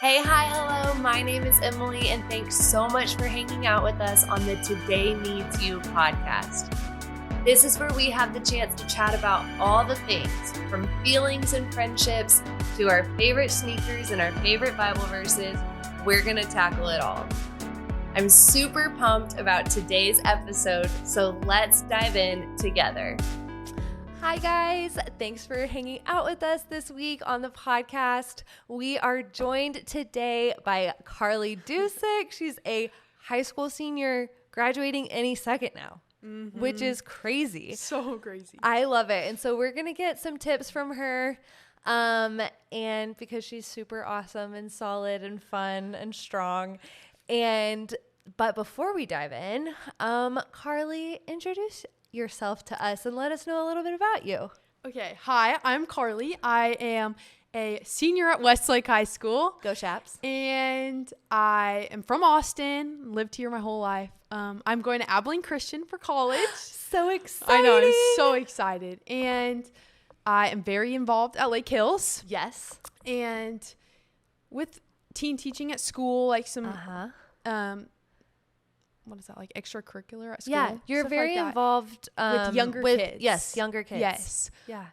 Hey, hi, hello. My name is Emily, and thanks so much for hanging out with us on the Today Needs You podcast. This is where we have the chance to chat about all the things, from feelings and friendships to our favorite sneakers and our favorite Bible verses. We're going to tackle it all. I'm super pumped about today's episode, so let's dive in together. Hi guys, thanks for hanging out with us this week on the podcast. We are joined today by Carlie Dusek. She's a high school senior graduating any second now, which is crazy. So crazy. I love it. And so we're going to get some tips from her. And because she's super awesome and solid and fun and strong. But before we dive in, Carlie, introduce yourself to us and let us know a little bit about you. Okay. Hi, I'm Carlie. I am a senior at Westlake High School. Go Shaps. And I am from Austin, lived here my whole life. I'm going to Abilene Christian for college. So exciting. I know, I'm so excited. And I am very involved at Lake Hills. Yes. And with teen teaching at school, like some what is that, like extracurricular at school? Yeah, you're Stuff very like involved with younger kids. Yes, younger kids. Yes. Yeah.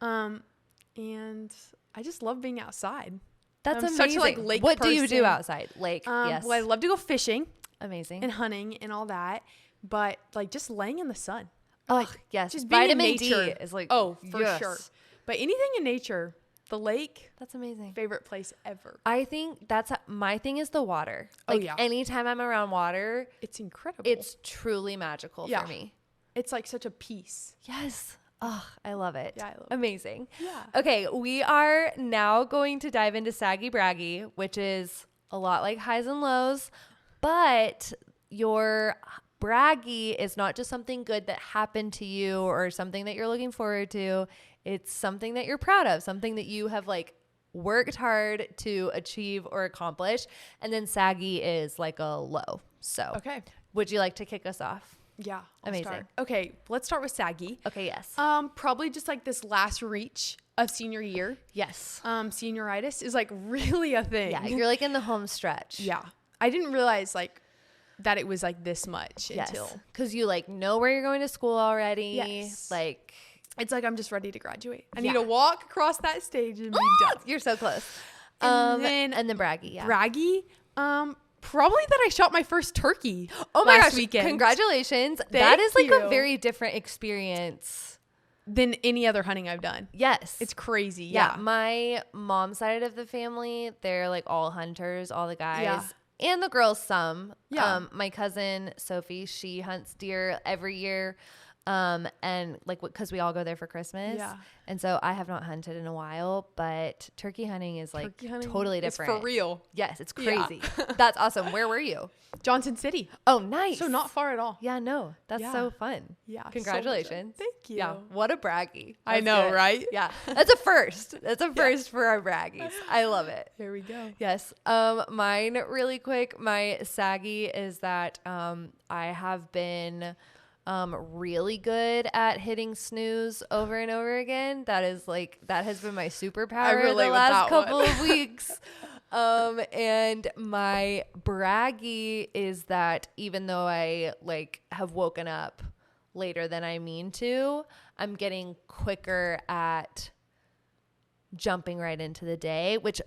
And I just love being outside. That's I'm amazing. such a lake what do you person. do outside? Lake, yes. Well, I love to go fishing Amazing. and hunting and all that, but like just laying in the sun. Oh, yes. Just being Vitamin in D nature. is like, for yes. sure. But anything in nature, the lake, That's amazing. favorite place ever. I think my thing is the water. Oh, Like yeah. anytime I'm around water, It's incredible. it's truly magical Yeah. for me. It's like such a peace. Yes. Oh, I love it. Yeah, I love it. Amazing. Yeah. Okay, we are now going to dive into Saggy Braggy, which is a lot like highs and lows, but your braggy is not just something good that happened to you or something that you're looking forward to. It's something that you're proud of, something that you have like worked hard to achieve or accomplish. And then saggy is like a low. So Okay. would you like to kick us off? Yeah. I'll Amazing. start. Okay. Let's start with saggy. Okay, yes. Probably just like this last reach of senior year. Yes. Senioritis is like really a thing. Yeah, you're like in the home stretch. Yeah. I didn't realize like that it was like this much until because you like know where you're going to school already. Yes. Like it's like I'm just ready to graduate. I Yeah. need to walk across that stage and be done. you're so close. And And then braggy. Yeah. Braggy, probably that I shot my first turkey. Oh my last gosh! weekend. Congratulations. That Thank is like a you. very different experience. Than any other hunting I've done. Yes. It's crazy. Yeah. Yeah. My mom's side of the family, they're like all hunters, all the guys. Yeah. And the girls some. Yeah. My cousin Sophie, she hunts deer every year. And like because we all go there for Christmas. Yeah. And so I have not hunted in a while, but turkey hunting is like Turkey hunting totally is different. for real. Yes, it's Yeah. crazy. That's awesome. Where were you? Johnson City. Oh, nice. So not far at all. Yeah, no. That's Yeah. so fun. Yeah. so much Congratulations. fun. Thank you. Yeah. What a braggy. I That's know, good. right? Yeah. That's a first. That's a first for our braggies. I love it. Here we go. Yes. Mine really quick. My saggy is that I have been really good at hitting snooze over and over again. That has been my superpower relate the with last that couple one. of weeks. And my braggy is that even though I like have woken up later than I mean to, I'm getting quicker at jumping right into the day, which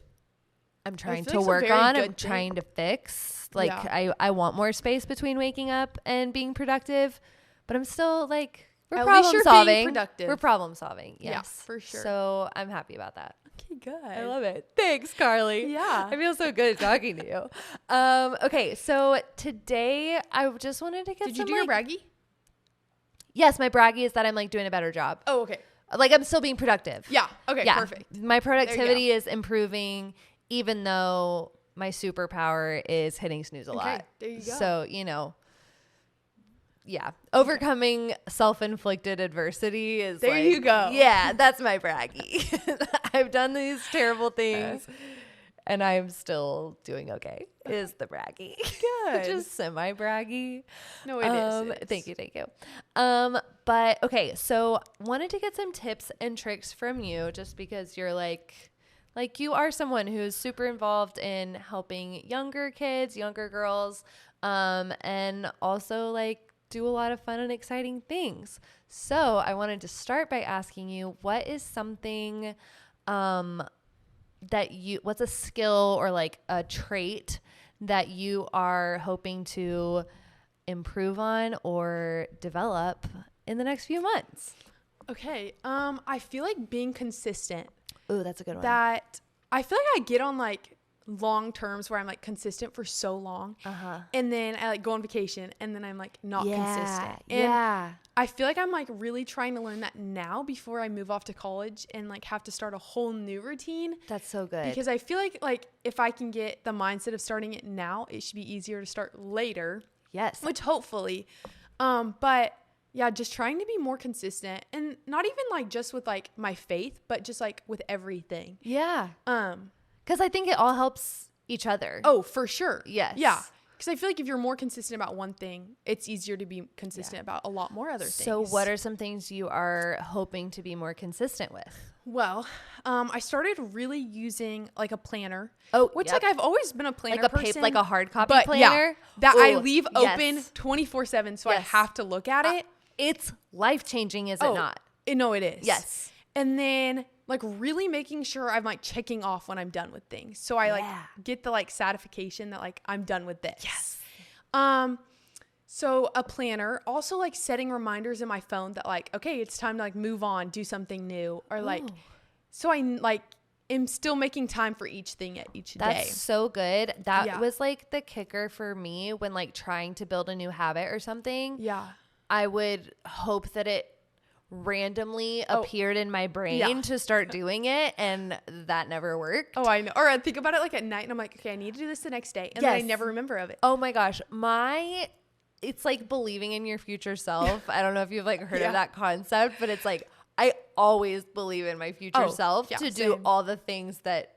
I'm trying feel to like it's a work very on. good I'm trying to fix. Like Yeah. I want more space between waking up and being productive, but I'm still like we're At least problem you're solving. being productive. We're problem solving. Yes. Yeah, for sure. So I'm happy about that. Okay, good. I love it. Thanks, Carlie. Yeah. I feel so good talking to you. Okay, so today I just wanted to get Did you some do your like, braggy? Yes, my braggy is that I'm like doing a better job. Oh, okay. Like I'm still being productive. Yeah. Okay, Yeah. perfect. My productivity is improving even though my superpower is hitting snooze a lot. there you go. So, yeah. Overcoming self-inflicted adversity is There you go. Yeah, that's my braggy. I've done these terrible things and I'm still doing okay is the braggy. Good. Just semi-braggy. No, it is. Thank you. But okay, so wanted to get some tips and tricks from you just because you're like like you are someone who's super involved in helping younger kids, younger girls, and also like do a lot of fun and exciting things. So I wanted to start by asking you, what is something what's a skill or like a trait that you are hoping to improve on or develop in the next few months? Okay. I feel like being consistent. Ooh, that's a good one. That I feel like I get on like long terms where I'm like consistent for so long. And then I like go on vacation and then I'm like not consistent. And I feel like I'm like really trying to learn that now before I move off to college and like have to start a whole new routine. That's so good. Because I feel like if I can get the mindset of starting it now, it should be easier to start later. Yes. Which hopefully. But yeah, just trying to be more consistent, and not even like just with like my faith, but just like with everything. Yeah. Because I think it all helps each other. Oh, for sure. Yes. Yeah. Because I feel like if you're more consistent about one thing, it's easier to be consistent about a lot more other things. So what are some things you are hoping to be more consistent with? Well, I started really using like a planner. Oh, which like I've always been a planner like person. Like a hard copy planner? Yeah, that Ooh, I leave open 24/7, so I have to look at it. It's life-changing, is it not? No, it is. Yes. And then like really making sure I'm like checking off when I'm done with things. So I like get the like satisfaction that like I'm done with this. Yes. So a planner, also like setting reminders in my phone that like, okay, it's time to like move on, do something new, or like, so I like am still making time for each thing at each day. That's so good. That was like the kicker for me when like trying to build a new habit or something. Yeah. I would hope that it randomly appeared in my brain to start doing it, and that never worked. Oh, I know. Or I think about it like at night and I'm like, okay, I need to do this the next day, and then I never remember of it. Oh my gosh, it's like believing in your future self. I don't know if you've like heard of that concept, but it's like I always believe in my future self to do all the things that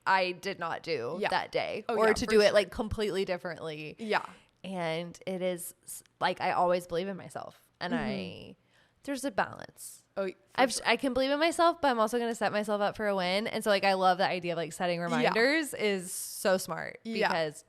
I did not do that day, or to do it like completely differently. Yeah. And it is like I always believe in myself, and there's a balance. Oh, I can believe in myself, but I'm also going to set myself up for a win. And so like I love the idea of like setting reminders is so smart because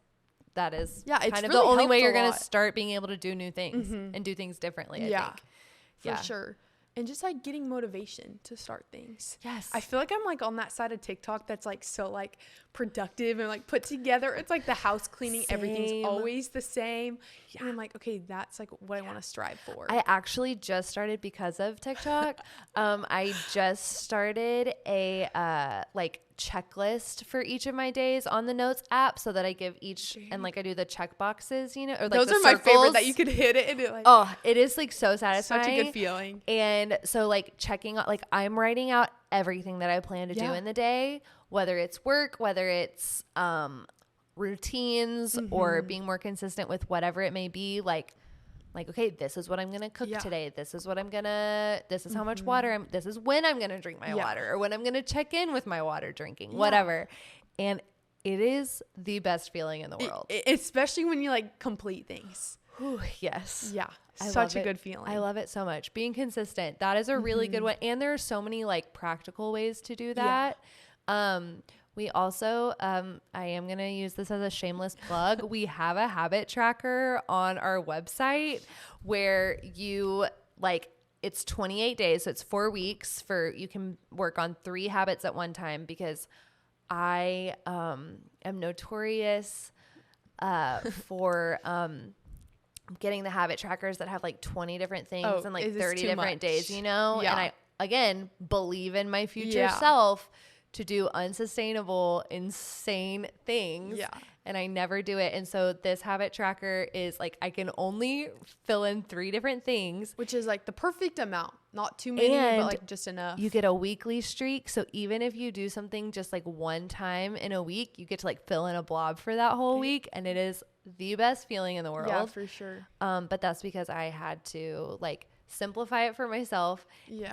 that is kind of the only way you're going to start being able to do new things and do things differently, I think. For sure. And just like getting motivation to start things. Yes. I feel like I'm like on that side of TikTok that's like so like productive and like put together. It's like the house cleaning, everything's always the same. Yeah. And I'm like, okay, that's like what I want to strive for. I actually just started because of TikTok. I just started a like checklist for each of my days on the Notes app, so that I give each and like I do the check boxes, you know, or like those the are circles. My favorite that you could hit it and it like it is like so satisfying. Such a good feeling. And so like checking out, like I'm writing out everything that I plan to do in the day, whether it's work, whether it's routines or being more consistent with whatever it may be, like okay, this is what I'm gonna cook today, this is what I'm gonna, this is how much water this is when I'm gonna drink my water, or when I'm gonna check in with my water drinking, whatever. And it is the best feeling in the world, especially when you like complete things. Ooh, yes. Yeah. Such a good feeling. I love it so much. Being consistent, that is a really good one. And there are so many like practical ways to do that. We also, I am going to use this as a shameless plug. We have a habit tracker on our website where you like, it's 28 days. So it's 4 weeks you can work on 3 habits at one time, because I am notorious for getting the habit trackers that have like 20 different things and like 30 different days, you know? And I, again, believe in my future self to do unsustainable, insane things. Yeah. And I never do it. And so this habit tracker is like, I can only fill in 3 different things. Which is like the perfect amount. Not too many, but like just enough. You get a weekly streak. So even if you do something just like one time in a week, you get to like fill in a blob for that whole week. And it is the best feeling in the world. Yeah, for sure. But that's because I had to like simplify it for myself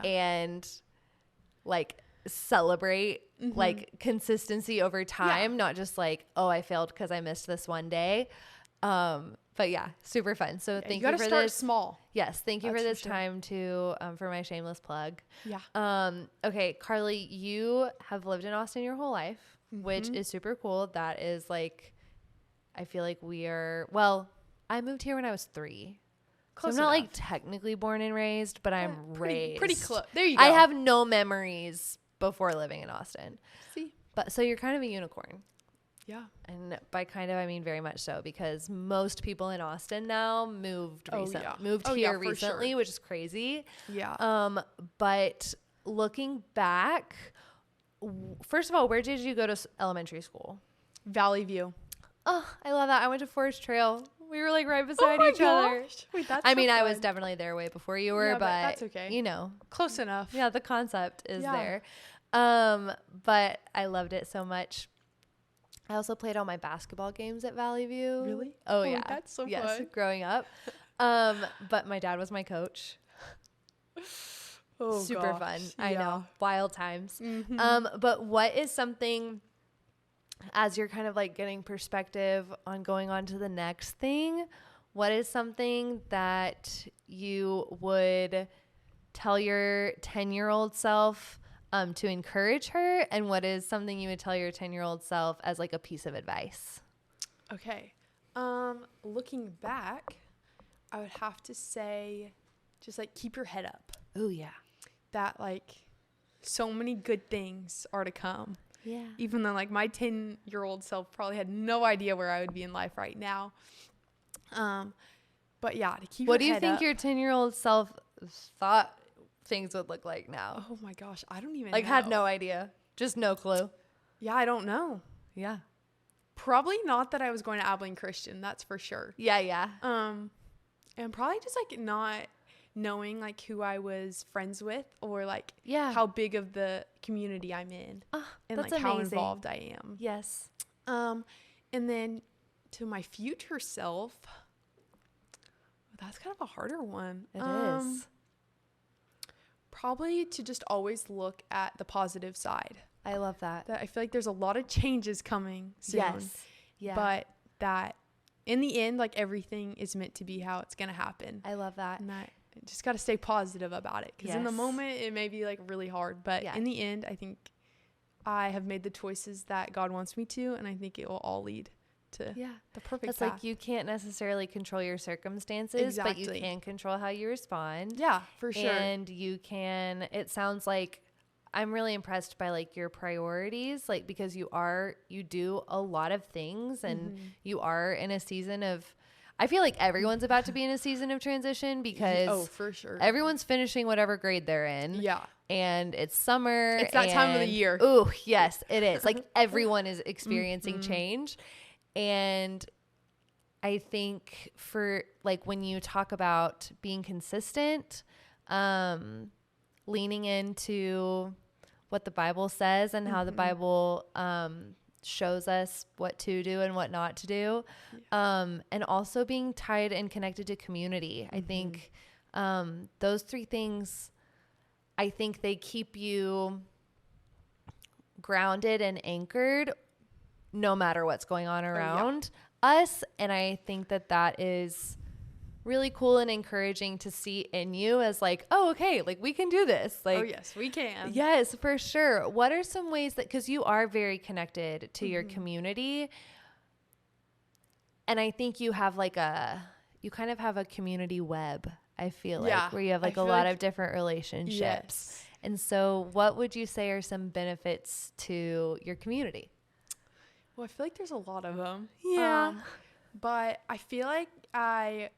and like celebrate like consistency over time, not just like, oh, I failed because I missed this one day. But yeah, super fun. So thank you for this. You gotta start small. Yes. Thank you for this time to, for my shameless plug. Yeah. Okay. Carlie, you have lived in Austin your whole life, which is super cool. That is like, I feel like I moved here when I was 3. Close so I'm not enough. Like technically born and raised, but I'm raised. Pretty close. There you go. I have no memories before living in Austin. See? But so you're kind of a unicorn. Yeah. And by kind of, I mean very much so, because most people in Austin now moved here recently, sure. Which is crazy. Yeah. But looking back, first of all, where did you go to elementary school? Valley View. Oh, I love that. I went to Forest Trail. We were like right beside each other. Wait, that's I mean, I was definitely there way before you were, but that's okay. You know, close enough. Yeah, the concept is there. But I loved it so much. I also played all my basketball games at Valley View. Really? Oh yeah. That's so fun. Growing up. But my dad was my coach. Super fun. Yeah. I know. Wild times. Mm-hmm. But what is something, as you're kind of like getting perspective on going on to the next thing, what is something that you would tell your 10-year-old self to encourage her, and what is something you would tell your 10-year-old self as like a piece of advice? Okay. Looking back, I would have to say just like keep your head up. Oh yeah. That like so many good things are to come. Yeah. Even though like my 10-year-old self probably had no idea where I would be in life right now. But yeah, to keep your head up. What do you think your 10-year-old self thought things would look like now? Oh my gosh, I don't even like know. Had no idea. Just no clue. Yeah, I don't know. Yeah. Probably not that I was going to Abilene Christian, that's for sure. Yeah. And probably just like not knowing like who I was friends with, or like how big of the community I'm in, and like how involved I am. Yes. And then to my future self, that's kind of a harder one. It is. Probably to just always look at the positive side. I love that. I feel like there's a lot of changes coming soon. Yes. Yeah. But that in the end, like everything is meant to be how it's going to happen. I love that. And that just got to stay positive about it. Because in the moment, it may be like really hard. But in the end, I think I have made the choices that God wants me to. And I think it will all lead to the perfect path. Like you can't necessarily control your circumstances, but you can control how you respond. Yeah, for sure. And you can, it sounds like, I'm really impressed by like your priorities, like because you do a lot of things, and you are in a season of, I feel like everyone's about to be in a season of transition, because for sure, everyone's finishing whatever grade they're in. Yeah. And it's summer. It's that time of the year. Ooh, yes, it is. Like everyone is experiencing change. And I think for like when you talk about being consistent, leaning into what the Bible says and how the Bible shows us what to do and what not to do, and also being tied and connected to community. I think those 3 things, I think they keep you grounded and anchored no matter what's going on around us. And I think that is really cool and encouraging to see in you as like, oh, okay, like we can do this. Like, oh yes, we can. Yes, for sure. What are some ways that, because you are very connected to your community, and I think you have like you kind of have a community web, I feel like, where you have like a lot of different relationships. Yes. And so what would you say are some benefits to your community? Well, I feel like there's a lot of them. Yeah. But I feel like I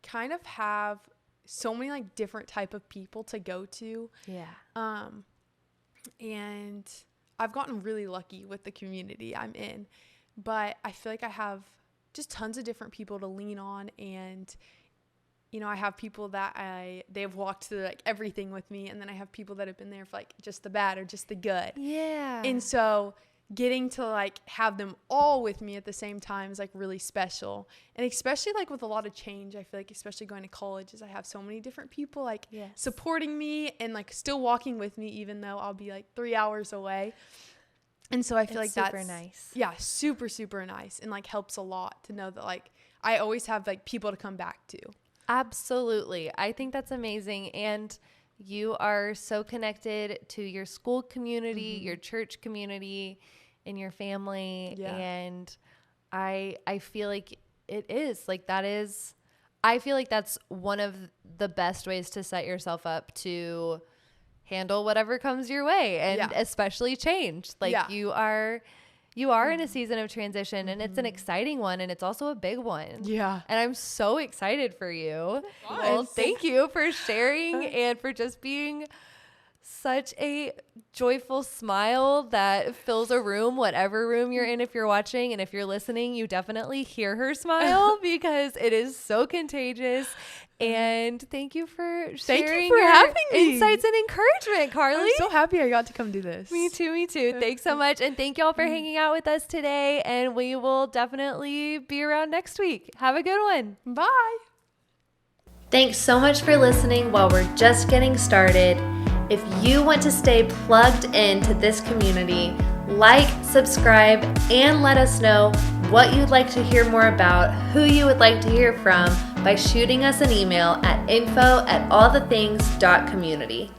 kind of have so many like different type of people to go to. Yeah. And I've gotten really lucky with the community I'm in, but I feel like I have just tons of different people to lean on. And, you know, I have people that they've walked through like everything with me. And then I have people that have been there for like just the bad or just the good. Yeah. And so getting to like have them all with me at the same time is like really special. And especially like with a lot of change, I feel like especially going to college, is I have so many different people like supporting me and like still walking with me, even though I'll be like 3 hours away. And so I feel like that's super nice. Yeah, super, super nice, and like helps a lot to know that like I always have like people to come back to. Absolutely. I think that's amazing. And you are so connected to your school community, your church community, and your family. Yeah. And I feel like it is like that is, I feel like that's one of the best ways to set yourself up to handle whatever comes your way, and especially change. Like you are in a season of transition, and it's an exciting one, and it's also a big one. Yeah. And I'm so excited for you. Well, thank you for sharing and for just being such a joyful smile that fills a room, whatever room you're in. If you're watching and if you're listening, you definitely hear her smile because it is so contagious. And thank you for sharing your having me. Insights and encouragement, Carlie. I'm so happy I got to come do this. Me too. Thanks so much. And thank y'all for hanging out with us today. And we will definitely be around next week. Have a good one. Bye. Thanks so much for listening while we're just getting started. If you want to stay plugged into this community, like, subscribe, and let us know what you'd like to hear more about, who you would like to hear from by shooting us an email at info@allthethings.community.